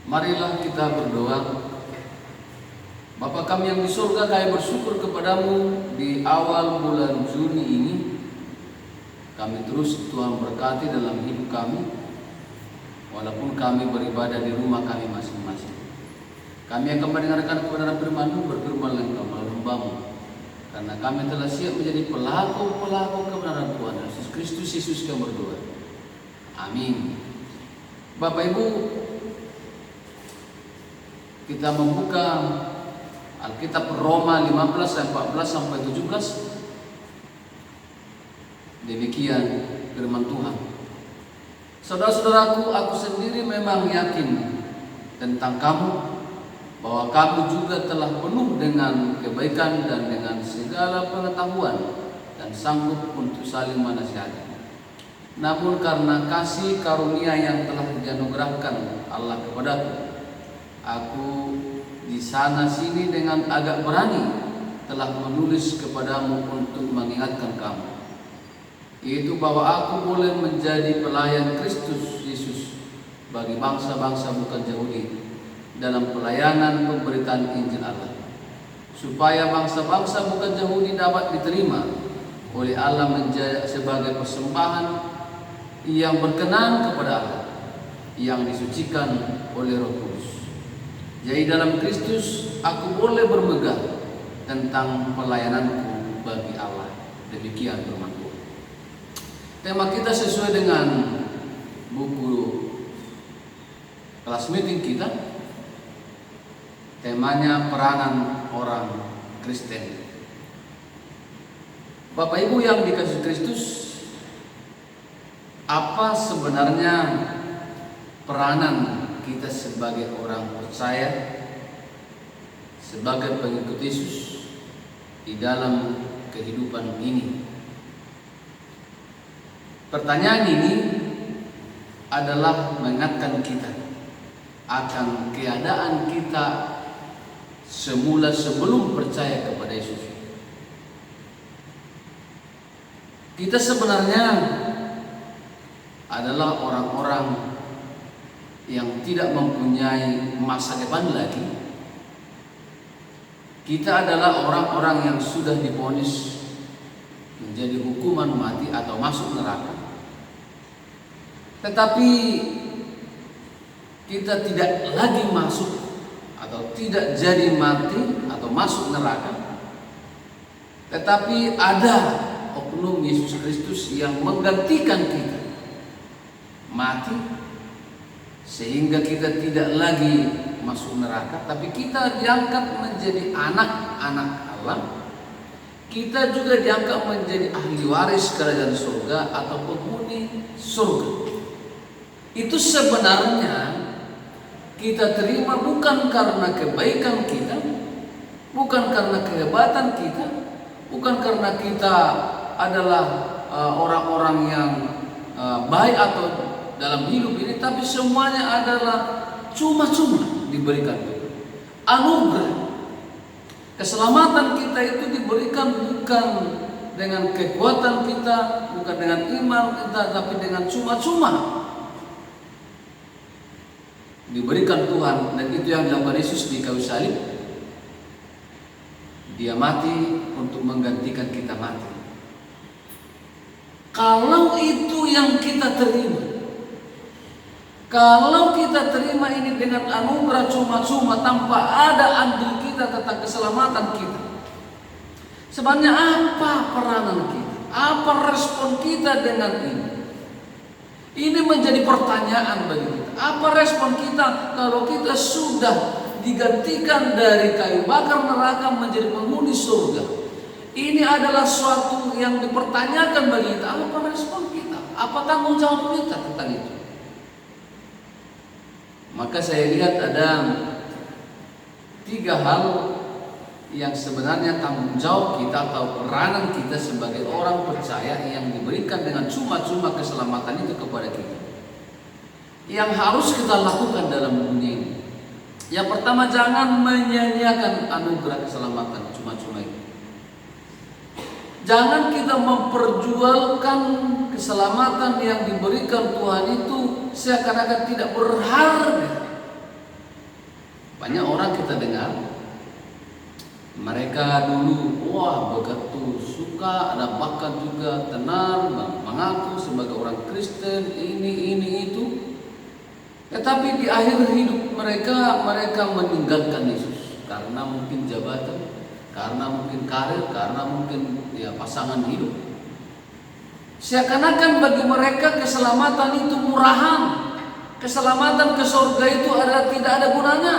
Marilah kita berdoa. Bapa kami yang di surga, kami bersyukur kepadamu di awal bulan Juni ini. Kami terus Tuhan berkati dalam hidup kami, walaupun kami beribadah di rumah kami masing-masing. Kami akan mendengarkan kebenaran firman-Mu, berfirman Engkau melalui hamba-Mu, karena kami telah siap menjadi pelaku-pelaku kebenaran Tuhan Yesus Kristus. Yesus kami berdoa. Amin. Bapak Ibu, kita membuka Alkitab Roma 15 ayat 14 sampai 17. Demikian firman Tuhan. Saudara-saudaraku, aku sendiri memang yakin tentang kamu, bahwa kamu juga telah penuh dengan kebaikan dan dengan segala pengetahuan dan sanggup untuk saling menasihati. Namun karena kasih karunia yang telah dianugerahkan Allah kepadaku, aku di sana sini dengan agak berani telah menulis kepadamu untuk mengingatkan kamu, yaitu bahwa aku boleh menjadi pelayan Kristus Yesus bagi bangsa-bangsa bukan Yahudi dalam pelayanan pemberitaan Injil Allah, supaya bangsa-bangsa bukan Yahudi dapat diterima oleh Allah menjadi sebagai persembahan yang berkenan kepada Allah, yang disucikan oleh Roh Kudus. Jadi dalam Kristus aku boleh bermegah tentang pelayananku bagi Allah. Demikian firman Tuhan. Tema kita sesuai dengan buku kelas meeting kita. Temanya peranan orang Kristen. Bapak Ibu yang dikasihi Kristus, apa sebenarnya peranan kita sebagai orang percaya, sebagai pengikut Yesus di dalam kehidupan ini? Pertanyaan ini adalah mengingatkan kita akan keadaan kita semula sebelum percaya kepada Yesus. Kita sebenarnya adalah orang-orang yang tidak mempunyai masa depan lagi. Kita adalah orang-orang yang sudah divonis menjadi hukuman mati atau masuk neraka. Tetapi kita tidak lagi masuk atau tidak jadi mati atau masuk neraka. Tetapi ada oknum Yesus Kristus yang menggantikan kita mati, sehingga kita tidak lagi masuk neraka, tapi kita diangkat menjadi anak-anak Allah. Kita juga diangkat menjadi ahli waris kerajaan surga atau penghuni surga. Itu sebenarnya kita terima bukan karena kebaikan kita, bukan karena kehebatan kita, bukan karena kita adalah orang-orang yang baik atau dalam hidup ini, tapi semuanya adalah cuma-cuma diberikan anugerah. Keselamatan kita itu diberikan bukan dengan kekuatan kita, bukan dengan iman kita, tapi dengan cuma-cuma diberikan Tuhan. Dan itu yang dilakukan Yesus di kayu salib. Dia mati untuk menggantikan kita mati. Kalau itu yang kita terima, kalau kita terima ini dengan anugerah cuma-cuma tanpa ada andil kita tentang keselamatan kita, sebenarnya apa peranan kita? Apa respon kita dengan ini? Ini menjadi pertanyaan bagi kita. Apa respon kita kalau kita sudah digantikan dari kayu bakar neraka menjadi penghuni surga? Ini adalah suatu yang dipertanyakan bagi kita. Apa respon kita? Apa tanggung jawab kita tentang itu? Maka saya lihat ada 3 hal yang sebenarnya tanggung jawab kita atau peranan kita sebagai orang percaya yang diberikan dengan cuma-cuma keselamatan itu kepada kita, yang harus kita lakukan dalam dunia ini. Yang pertama, jangan menyia-nyiakan anugerah keselamatan cuma-cuma itu. Jangan kita memperjualkan keselamatan yang diberikan Tuhan itu seakan-akan tidak berharga. Banyak orang kita dengar mereka dulu begitu suka, ada bahkan juga tenar mengaku sebagai orang Kristen ini itu. Tetapi di akhir hidup mereka meninggalkan Yesus karena mungkin jabatan, karena mungkin karir, karena mungkin pasangan hidup. Seakan-akan bagi mereka keselamatan itu murahan, keselamatan ke surga itu tidak ada gunanya.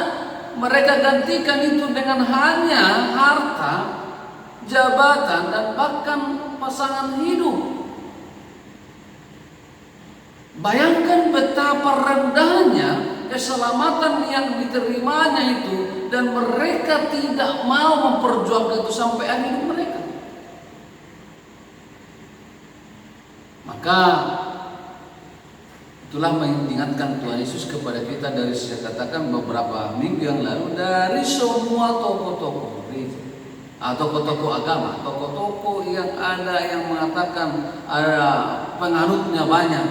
Mereka gantikan itu dengan hanya harta, jabatan, dan bahkan pasangan hidup. Bayangkan betapa rendahnya keselamatan yang diterimanya itu, dan mereka tidak mau memperjuangkan itu sampai akhir hidup mereka. Maka itulah mengingatkan Tuhan Yesus kepada kita dari saya katakan beberapa minggu yang lalu, dari semua tokoh-tokoh tokoh-tokoh agama, tokoh-tokoh yang ada yang mengatakan ada penganutnya banyak,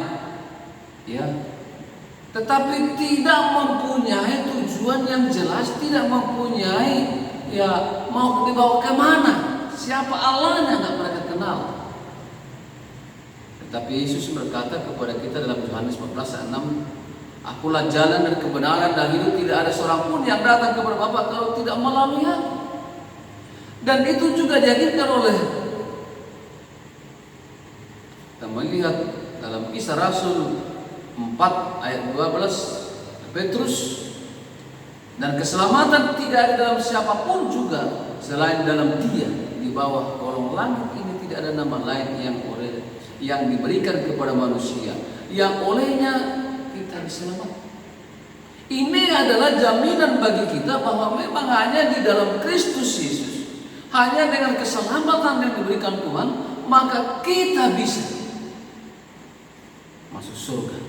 tetapi tidak mempunyai tujuan yang jelas, tidak mempunyai mau dibawa kemana, siapa Allahnya nggak mereka kenal. Tapi Yesus berkata kepada kita dalam Yohanes 14:6, Akulah jalan dan kebenaran dan hidup, tidak ada seorang pun yang datang kepada Bapa kalau tidak melalui Aku. Dan itu juga diajarkan oleh, kita melihat dalam Kisah Rasul 4 ayat 12, Petrus, dan keselamatan tidak ada dalam siapapun juga selain dalam Dia, di bawah kolong langit ini tidak ada nama lain yang diberikan kepada manusia yang olehnya kita diselamatkan. Ini adalah jaminan bagi kita bahwa memang hanya di dalam Kristus Yesus, hanya dengan keselamatan yang diberikan Tuhan, maka kita bisa masuk surga.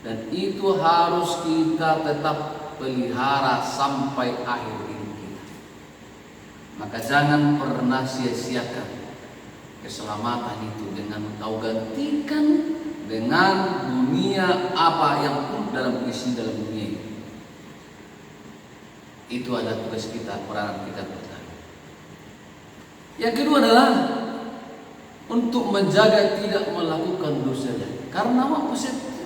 Dan itu harus kita tetap pelihara sampai akhir hidup kita. Maka jangan pernah sia-siakan keselamatan itu dengan kau gantikan dengan dunia apa yang pun dalam dunia ini. Itu adalah tugas kita, peranan kita pertama. Yang kedua adalah untuk menjaga tidak melakukan dosa lagi. Karena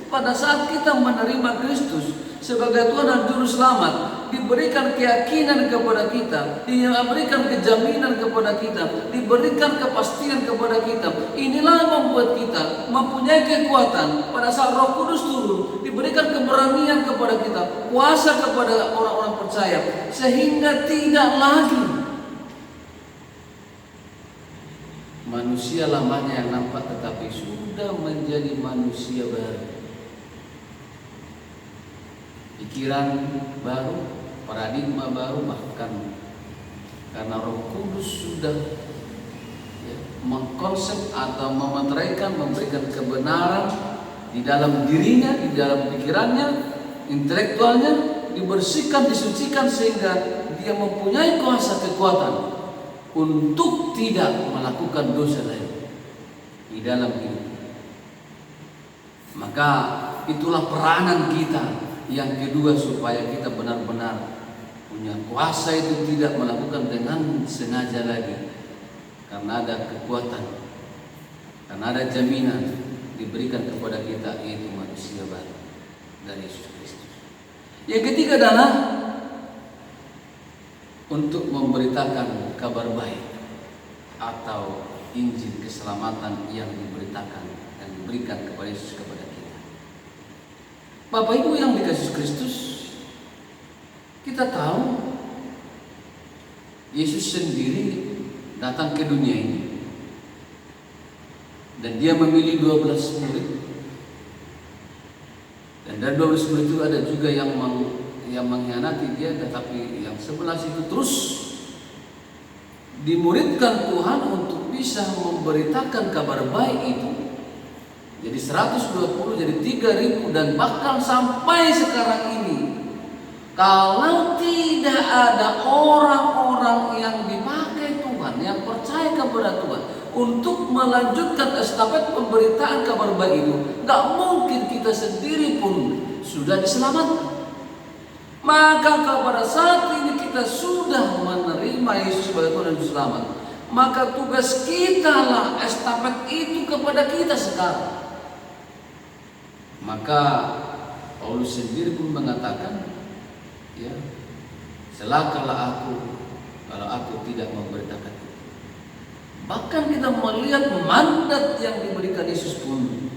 pada saat kita menerima Kristus sebagai Tuhan dan Juru Selamat, diberikan keyakinan kepada kita, diberikan kejaminan kepada kita, diberikan kepastian kepada kita. Inilah yang membuat kita mempunyai kekuatan pada saat Roh Kudus turun, diberikan keberanian kepada kita, kuasa kepada orang-orang percaya, sehingga tidak lagi manusia lamanya yang nampak, tetapi sudah menjadi manusia baru. Pikiran baru, paradigma baru, bahkan karena Roh Kudus sudah mengkonsep atau memeteraikan, memberikan kebenaran di dalam dirinya, di dalam pikirannya, intelektualnya, dibersihkan, disucikan, sehingga dia mempunyai kuasa kekuatan untuk tidak melakukan dosa lain di dalam hidup. Maka itulah peranan kita yang kedua, supaya kita benar-benar punya kuasa itu tidak melakukan dengan sengaja lagi, karena ada kekuatan, karena ada jaminan diberikan kepada kita, yaitu manusia baru dari Yesus Kristus. Yang ketiga adalah untuk memberitakan kabar baik atau Injil keselamatan yang diberitakan dan diberikan kepada Yesus kepada kita. Bapak Ibu yang dikasihi Kristus, kita tahu Yesus sendiri datang ke dunia ini, dan dia memilih 12 murid. Dan dari 12 murid itu ada juga yang mengkhianati dia, tetapi yang 11 itu terus dimuridkan Tuhan untuk bisa memberitakan kabar baik itu. Jadi 120 jadi 3.000, dan bahkan sampai sekarang ini, kalau tidak ada orang-orang yang dipakai Tuhan, yang percaya kepada Tuhan untuk melanjutkan estafet pemberitaan kabar baik itu, gak mungkin kita sendiri pun sudah diselamatkan. Maka pada saat ini kita sudah menerima Yesus sebagai Tuhan dan Juru Selamat, maka tugas kita lah estafet itu kepada kita sekarang. Maka Paulus sendiri pun mengatakan, ya, celakalah aku kalau aku tidak memberitakan itu. Bahkan kita melihat mandat yang diberikan Yesus pun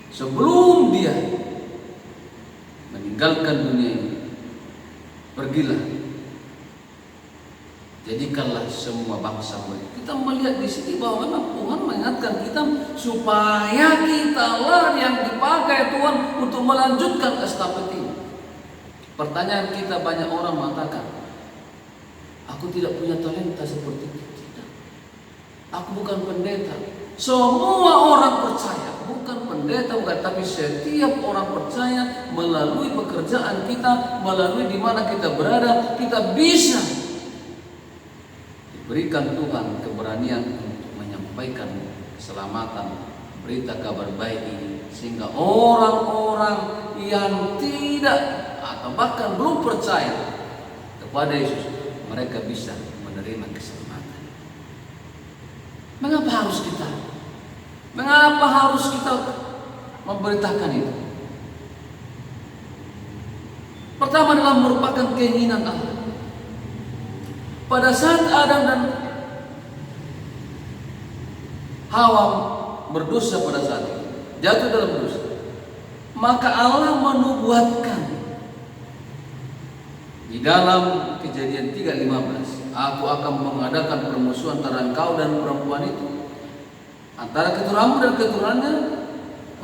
sebelum dia meninggalkan dunia ini, pergilah, jadikanlah semua bangsa murid. Kita melihat di sini bahwa memang Tuhan mengingatkan kita supaya kitalah yang dipakai Tuhan untuk melanjutkan estafet ini. Pertanyaan kita, banyak orang mengatakan, aku tidak punya talenta seperti itu. Tidak. Aku bukan pendeta. Semua orang percaya, bukan pendeta, bukan, tapi setiap orang percaya melalui pekerjaan kita, melalui di mana kita berada, kita bisa berikan Tuhan keberanian untuk menyampaikan keselamatan, berita kabar baik ini, sehingga orang-orang yang tidak atau bahkan belum percaya kepada Yesus, mereka bisa menerima keselamatan. Mengapa harus kita memberitakan itu? Pertama adalah merupakan keinginan Allah. Pada saat Adam dan Hawa berdosa, pada saat itu jatuh dalam dosa, maka Allah menubuatkan di dalam Kejadian 3:15, aku akan mengadakan permusuhan antara engkau dan perempuan itu, antara keturunanmu dan keturunannya,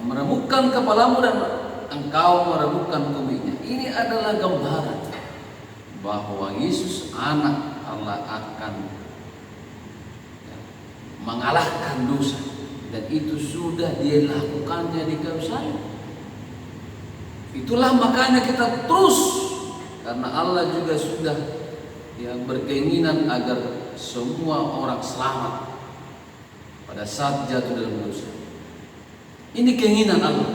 meremukkan kepalamu dan engkau meremukkan tubuhnya. Ini adalah gambaran bahwa Yesus anak Allah akan mengalahkan dosa, dan itu sudah dia lakukannya di kayu salib. Itulah makanya kita terus, karena Allah juga sudah berkeinginan agar semua orang selamat pada saat jatuh dalam dosa. Ini keinginan Allah,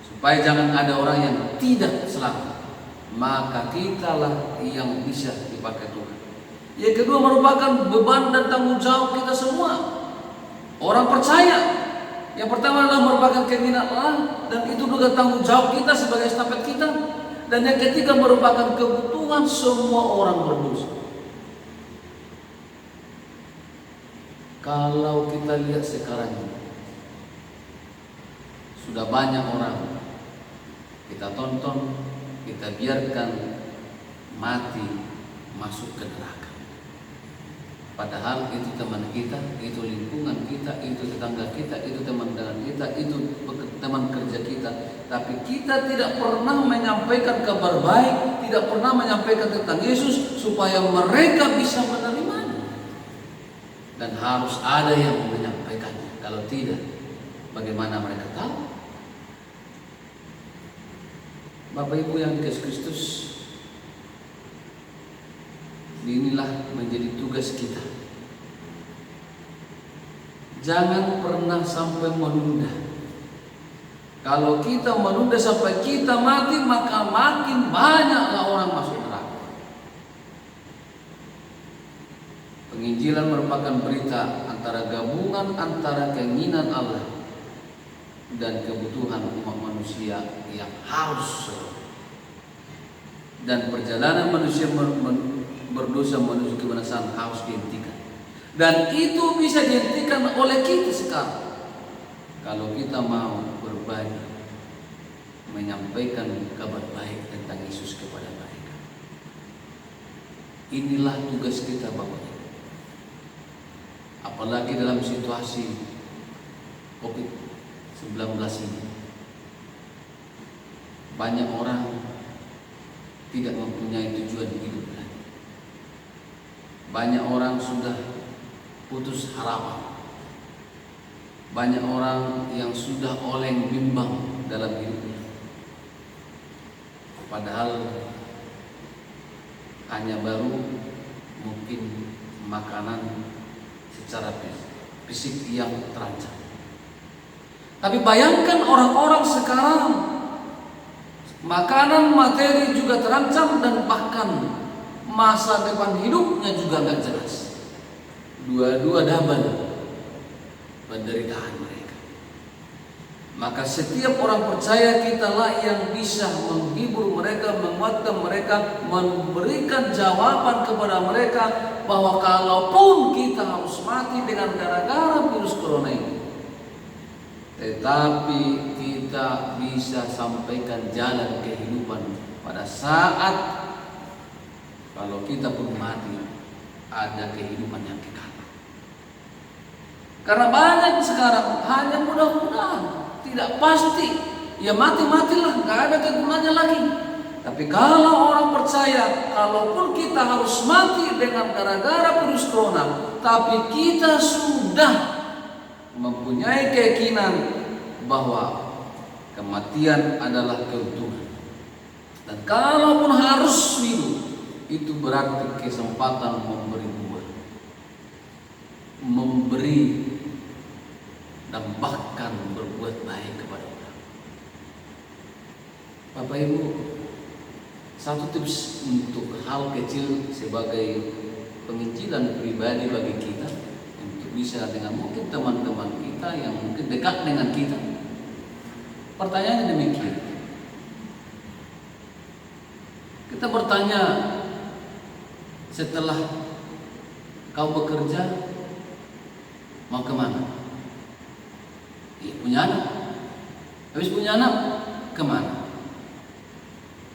supaya jangan ada orang yang tidak selamat. Maka kitalah yang bisa dipakai Tuhan. Yang kedua merupakan beban dan tanggung jawab kita semua, orang percaya. Yang pertama adalah merupakan keinginan Allah, dan itu juga tanggung jawab kita sebagai estafet kita. Dan yang ketiga merupakan kebutuhan semua orang berdosa. Kalau kita lihat sekarang ini, sudah banyak orang kita tonton, kita biarkan mati masuk ke neraka. Padahal itu teman kita, itu lingkungan kita, itu tetangga kita, itu teman dengan kita, itu teman kerja kita. Tapi kita tidak pernah menyampaikan kabar baik, tidak pernah menyampaikan tentang Yesus supaya mereka bisa menerimanya. Dan harus ada yang menyampaikannya. Kalau tidak, bagaimana mereka tahu? Bapak Ibu yang dikasihi Kristus, inilah menjadi tugas kita. Jangan pernah sampai menunda. Kalau kita menunda sampai kita mati, maka makin banyaklah orang masuk neraka. Penginjilan merupakan berita antara gabungan antara keinginan Allah dan kebutuhan umat manusia yang harus, dan perjalanan manusia berdosa menuju kebinasaan harus dihentikan. Dan itu bisa dihentikan oleh kita sekarang, kalau kita mau berbagi, menyampaikan kabar baik tentang Yesus kepada mereka. Inilah tugas kita Bapak Ibu. Apalagi dalam situasi COVID-19 ini, banyak orang tidak mempunyai tujuan hidup lagi. Banyak orang sudah putus harapan. Banyak orang yang sudah oleng bimbang dalam hidupnya. Padahal hanya baru mungkin makanan secara fisik yang terancam. Tapi bayangkan orang-orang sekarang Makanan materi juga terancam dan bahkan masa depan hidupnya juga nggak jelas. Dua-dua double penderitaan mereka. Maka setiap orang percaya kitalah yang bisa menghibur mereka, menguatkan mereka, memberikan jawaban kepada mereka bahwa kalaupun kita harus mati dengan gara-gara virus corona ini, tetapi kita bisa sampaikan jalan kehidupan pada saat kalau kita pun mati ada kehidupan yang kekal. Karena banyak sekarang hanya mudah-mudahan, tidak pasti. Ya mati-matilah, nggak ada kegunaannya lagi. Tapi kalau orang percaya, kalaupun kita harus mati dengan gara-gara virus corona, tapi kita sudah mempunyai keyakinan bahwa kematian adalah keuntungan. Dan kalaupun harus hidup, itu berarti kesempatan memberi buah, memberi dan bahkan berbuat baik kepada orang. Bapak Ibu, satu tips untuk hal kecil sebagai penginjilan pribadi bagi kita, untuk bisa dengan mungkin teman-teman kita yang mungkin dekat dengan kita. Pertanyaannya demikian. Kita bertanya, setelah kau bekerja mau kemana? Iya, punya anak. Habis punya anak kemana?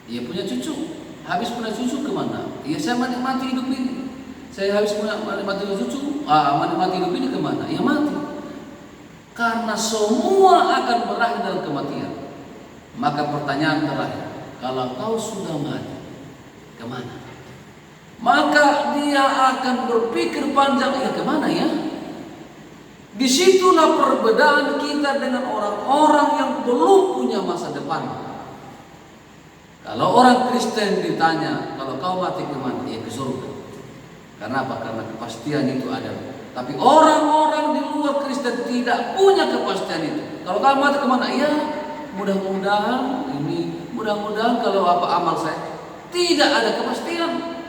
Iya, punya cucu. Habis punya cucu kemana? Iya, saya menikmati hidup ini. Saya habis punya menikmati cucu, menikmati hidup ini kemana? Iya, mati. Karena semua akan berakhir dalam kematian. Maka pertanyaan terakhir, kalau kau sudah mati, kemana? Maka dia akan berpikir panjang, ya kemana ya? Disitulah perbedaan kita dengan orang-orang yang belum punya masa depan. Kalau orang Kristen ditanya, kalau kau mati kemana? Ya ke surga. Karena apa? Karena kepastian itu ada. Tapi orang-orang di luar Kristen tidak punya kepastian itu. Kalau kau mati kemana? Ya mudah-mudahan ini, mudah-mudahan kalau apa amal saya. Tidak ada kepastian.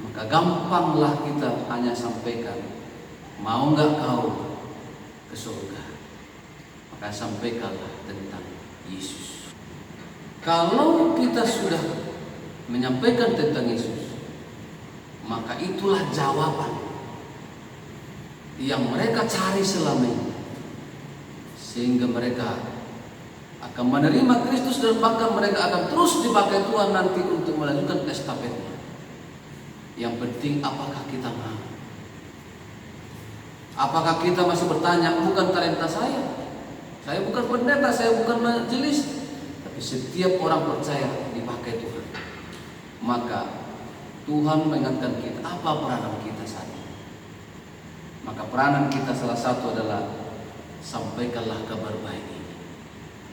Maka gampanglah kita hanya sampaikan, mau nggak kau ke surga? Maka sampaikanlah tentang Yesus. Kalau kita sudah menyampaikan tentang Yesus, maka itulah jawaban yang mereka cari selama ini, sehingga mereka akan menerima Kristus dan bahkan mereka akan terus dipakai Tuhan nanti untuk melanjutkan estafetnya. Yang penting apakah kita mau? Apakah kita masih bertanya, bukan talenta saya bukan pendeta, saya bukan majelis, tapi setiap orang percaya dipakai Tuhan. Maka Tuhan mengingatkan kita, apa peranan kita saat ini? Maka peranan kita salah satu adalah sampaikanlah kabar baik ini,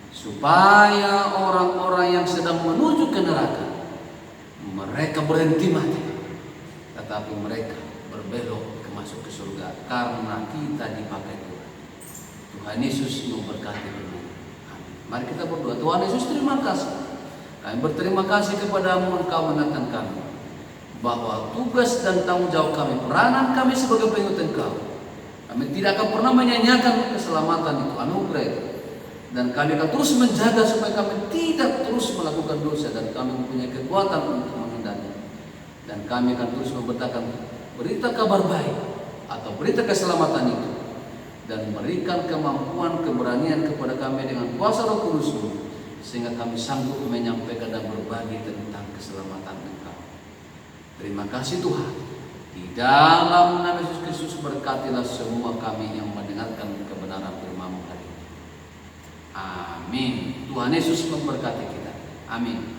supaya orang-orang yang sedang menuju ke neraka, mereka berhenti mati, tetapi mereka berbelok masuk ke surga karena kita dipakai Tuhan. Tuhan Yesus memberkati kita. Amin. Mari kita berdoa. Tuhan Yesus, terima kasih. Kami berterima kasih kepadamu, Engkau mengingatkan kami bahwa tugas dan tanggung jawab kami, peranan kami sebagai pengikut Engkau, kami tidak akan pernah menyanyiakan keselamatan itu, anugerah itu. Dan kami akan terus menjaga supaya kami tidak terus melakukan dosa, dan kami mempunyai kekuatan untuk menghindari. Dan kami akan terus memberitakan berita kabar baik atau berita keselamatan itu, dan berikan kemampuan, keberanian kepada kami dengan kuasa Roh Kudus-Mu, sehingga kami sanggup menyampaikan dan berbagi tentang keselamatan Engkau. Terima kasih Tuhan. Di dalam nama Yesus Kristus, berkatilah semua kami yang mendengarkan kebenaran firman-Mu hari ini. Amin. Tuhan Yesus memberkati kita. Amin.